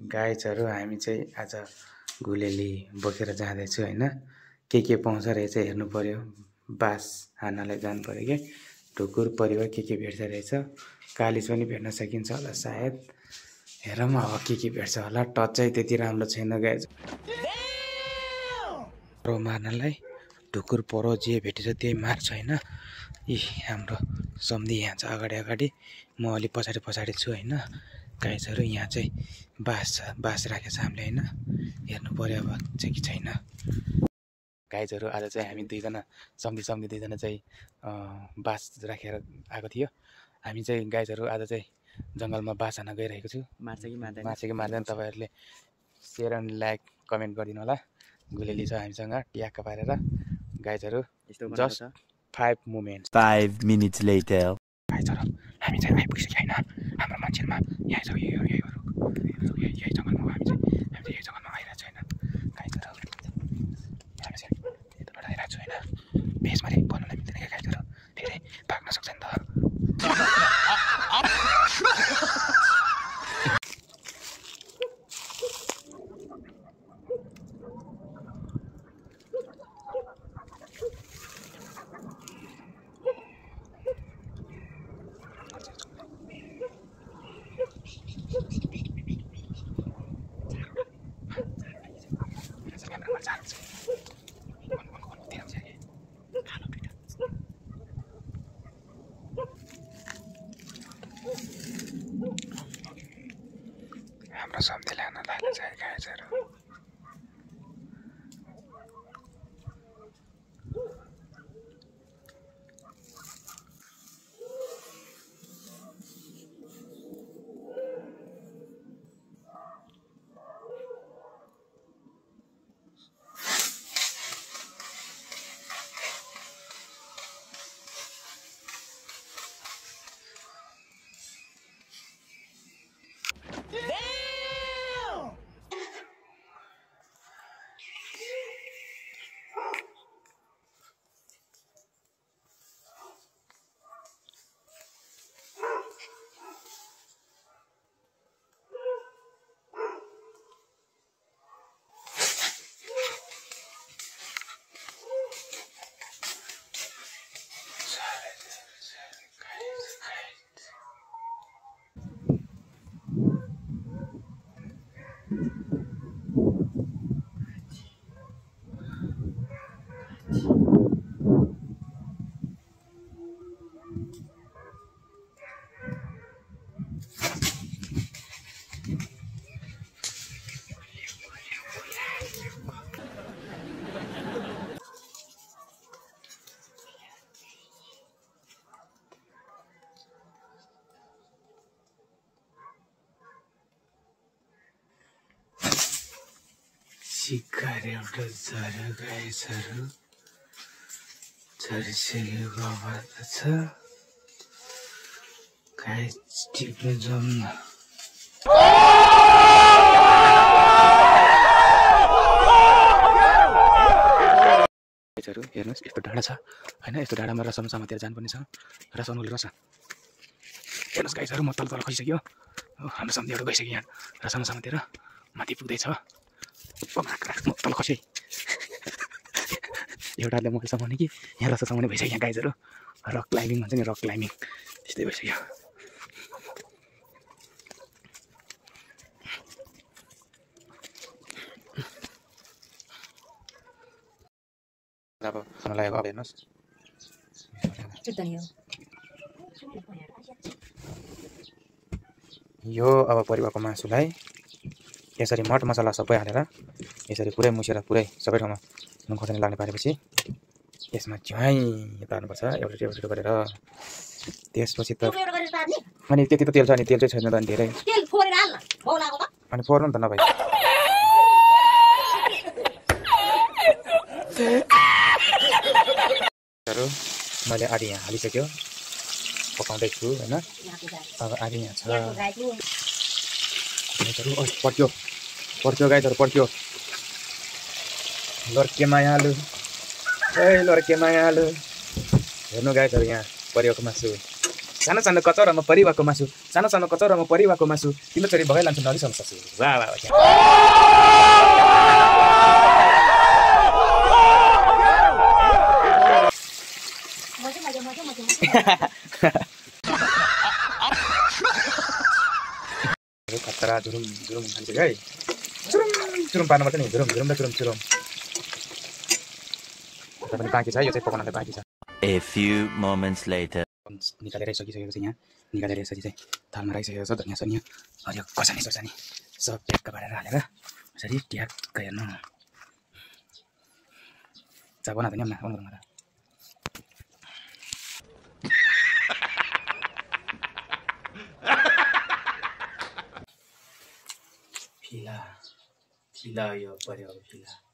गाइजहरू हामी चाहिँ आज गुलेली बोकेर जाँदैछु हैन। के पाउँछ रहेछ हेर्नु पर्यो। बास हान्नलाई जानु पर्यो के ढुकुर परिवार के भेट्छ रहेछ। कालिज पनि भेट्न सकिन्छ होला सायद। हेरौँ अब के भेट्छ होला। टच चाहिँ त्यति राम्रो छैन गाइज। रो मार्नलाई ढुकुर परो जे भेटेछ त्यही मार्छ हैन। इ हाम्रो सम्धी यहाँ छ अगाडि म अलि पछाडि छु हैन। गाइजहरू यहाँ चाहिँ बास राखेको छ हामीले हैन। हेर्नु पर्यो अब छ कि छैन। गाइजहरू आज चाहिँ हामी दुईजना सम्धी दुईजना चाहिँ बास राखेर आएको थियो। हामी चाहिँ गाइजहरू आज चाहिँ जङ्गलमा बास हान्न गइरहेको छु। मार्छ कि मार्दैन तपाईहरुले शेयर एन्ड लाइक कमेन्ट गरिदिनु होला। गुलेली छ हामीसँग ट्याक्क पारेर। गाइजहरू जस्ट 5 minutes later गाइजहरू हामी चाहिँ आइपुगिसक्यो हैन। हाम्रो मान्छेमा यहाँ छ यही जङ्गलमा हामी चाहिँ यही जङ्गलमा आइरहेको छु हैन। गाइजहरू हामी चाहिँ यताबाट आइरहेको छु हैन। बेसमा बोल्नलाई मिल्दैन क्या गाइजहरू, फेरि भाग्न सक्छ नि त। हाम्रो सम्झीले हान्न लाग्छ गाइजहरू। शिकार एउटा झऱ्यो गाइजहरू। झरिसकेको अवस्था छ। गाइज टिप्न जाउँ न। गाइजहरू हेर्नुहोस् यस्तो डाँडा छ हैन। यस्तो डाँडामा रसाउनु समातेर जानुपर्ने छ। रसाउनुले रसा हेर्नुहोस् गाइजहरू, म तल खसिसक्यो। हाम्रो सम्झीहरू गइसक्यो यहाँ रसाउनु समातेर माथि पुग्दैछ। तल खसेँ एउटाले मैले समाउने कि यहाँ रस्ता समाउने भइसक्यो यहाँ गाइजहरू। रक क्लाइम्बिङ भन्छ नि, रक क्लाइम्बिङ त्यस्तै भइसक्यो। अब लागेको अब हेर्नुहोस् यो अब परिवारको मासुलाई यसरी मट मसला सबै हालेर यसरी पुरै मुसेर पुरै सबै ठाउँमा नुन खोर्सानी लाग्ने पारेपछि यसमा झ्वाइ पार्नुपर्छ एउटा गरेर। त्यसपछि त अनि त्यति त तेल छ नि, तेल चाहिँ छैन त अनि धेरै अनि फोर्नु नि त नभए। मैले आधी यहाँ हालिसक्यो, पकाउँदैछु होइन। अब आधी यहाँ छ। पर्क्यो गाइजहरू पर्क्यो। लड्के मायालु लड्के मायालु हेर्नु गाइजहरू यहाँ परिवारको मासु सानो सानो कचौरामा परिवाको मासु सानो सानो कचौरामा परिवाको मासु तिम्रो छोरी भगाइ लान्छु नरिसाउनु सक्छु वाह वाह खतरा झुरुम झुरुम खान्छ है चुरुम चुरुम पार्नुपर्छ नि झुरुम झुरुम र चुरुम चुरुम पनि बाँकी छ यो चाहिँ पकाउनलाई बाँकी छ A few moments later निकालेर सकिसकेपछि यहाँ निकालेर यसरी चाहिँ थालमा राखिसकेको छ धनियाँ सनियाँ हरियो खोर्सानी सब ट्याक्क पारेर हालेर यसरी ट्याक्क हेर्नु चा बना धनियाँ अन गरौँ फिला यो पर्यो फिला